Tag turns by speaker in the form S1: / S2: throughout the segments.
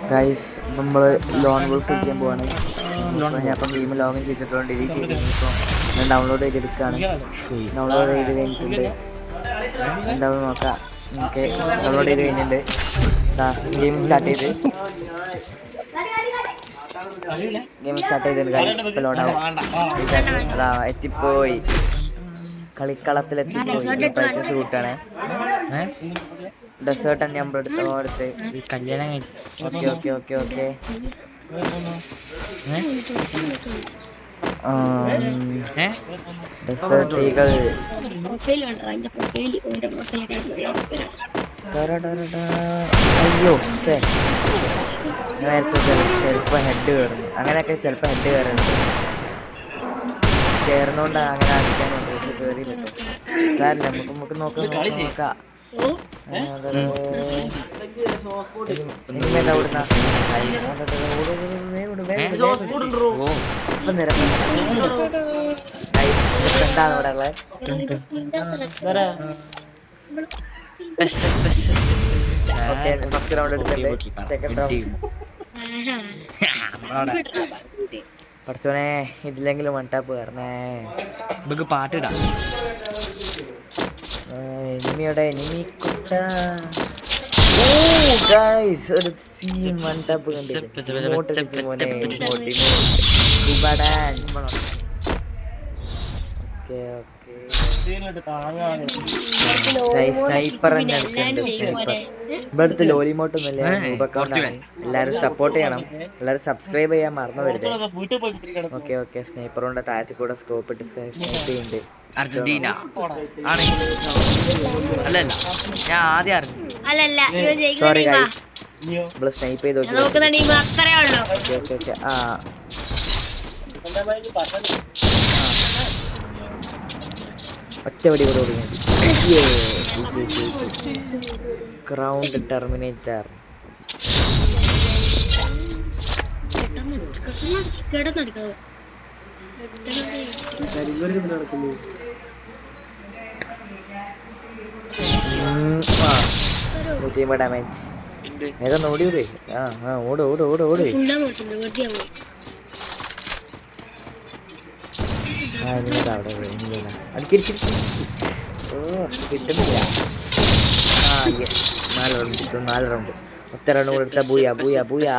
S1: Guys നമ്മൾ loan wolf കളിക്കാൻ പോവാണ്. ഞാൻ ഇപ്പം ഗെയിം ലോഗിൻ ചെയ്തിട്ടുണ്ട്, ഡിലീറ്റ് ചെയ്തിട്ടുണ്ട്. ഇപ്പോൾ ഞാൻ ഡൗൺലോഡ് ചെയ്തെടുക്കുകയാണ്. ഡൗൺലോഡ് ചെയ്ത് കഴിഞ്ഞിട്ടുണ്ട്. എന്താണെന്ന് നോക്കാം. ഓക്കെ, ഡൗൺലോഡ് ചെയ്ത് കഴിഞ്ഞിട്ടുണ്ട്. ഗെയിം സ്റ്റാർട്ട് ചെയ്തിട്ടുണ്ട് ഗൈസ്. ഇപ്പോൾ ലോഡാവും. അതാ എത്തിപ്പോയി, കളിക്കളത്തിലെത്തിപ്പോയി. ബ്രൈറ്റ്നസ് കൂട്ടാണേ. ഡെസേർട്ട് തന്നെ നമ്മളെടുത്ത് ഓരത്ത് കല്യാണം കഴിച്ചു. ഓക്കെ ഓക്കെ ഓക്കെ ഓക്കെ ഡെസേർട്ടുകൾ അയ്യോ ചിലപ്പോൾ ഹെഡ് കയറുന്നു. അങ്ങനെയൊക്കെ ചിലപ്പോൾ ഹെഡ് കയറുന്നുണ്ട്. കയറുന്നോണ്ട് അങ്ങനെ അടിക്കാനുണ്ട്. പക്ഷെ കയറി പറ്റും. സാരില്ല, നമുക്ക് നോക്കാം. ഇനിമേതാ ഓടുന്ന എന്താണ് ഇവിടെ ഉള്ളത്? ഫസ്റ്റ് റൗണ്ട് എടുത്തിട്ടുണ്ട്. സെക്കൻഡ് റൗണ്ട് പഠിച്ചോനെ, ഇതില്ലെങ്കിലും വൺ ടാപ്പ് കയറണേ. നമുക്ക് പാട്ടിടാം. എനിമിയുടെ എനിമി കുട്ട. ഒരു സീൻ വൺ ടാപ്പ് കണ്ടിട്ട് മോനെ. സ്നൈപ്പർ തന്നെ എടുക്കുന്നുണ്ട്. സ്നൈപ്പർ ഇവിടുത്തെ ലോലിമോട്ടൊന്നുമില്ല, ഉപക്കൗണ്ടാണ്. എല്ലാവരും സപ്പോർട്ട് ചെയ്യണം, എല്ലാവരും സബ്സ്ക്രൈബ് ചെയ്യാൻ മറന്നു വരുത്. ഓക്കെ ഓക്കെ സ്നൈപ്പർ കൊണ്ട് താഴത്തിൽ കൂടെ സ്കോപ്പ് ഇട്ട് സ്നൈപ്പ് ചെയ്യുന്നുണ്ട്. അർജന്റീന അല്ലല്ല, ഞാൻ ആദ്യം അറിഞ്ഞു. സോറി ഗൈസ്, നമ്മള് സ്നൈപ്പ് ചെയ്ത് നോക്കി. ഒറ്റപടി കൂടെ ഓടുന്നു. Crowned Terminator. ഡാമേജ് ഏതാ ഓടിയൂരേ. ഓട് ഓട് ഓട് ഓട്. അവിടെ കിട്ടുന്നില്ല. നാല് റൗണ്ട് ഒറ്റ റൗണ്ട് കൂടെ എടുത്താൽ ബൂയാ ബൂയാ ബൂയാ.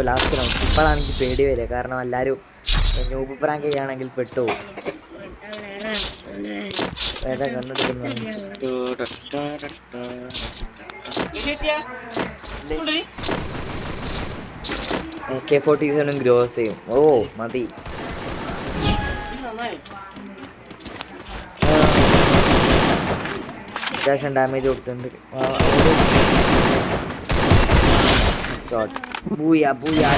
S1: Last round. ഇപ്പോഴാണ് എനിക്ക് പേടി വരിക, കാരണം എല്ലാവരും ന്യൂബ് പ്രാങ്ക് ചെയ്യുകയാണെങ്കിൽ പെട്ടു. ഏതാ കണ്ടെടുക്കുന്നു? AK-47 ഗ്രോസ് ചെയ്യും. മതി. അത്യാവശ്യം ഡാമേജ് കൊടുത്തിട്ടുണ്ട്. ഷോട്ട്. ബൂയാ ബൂയാ.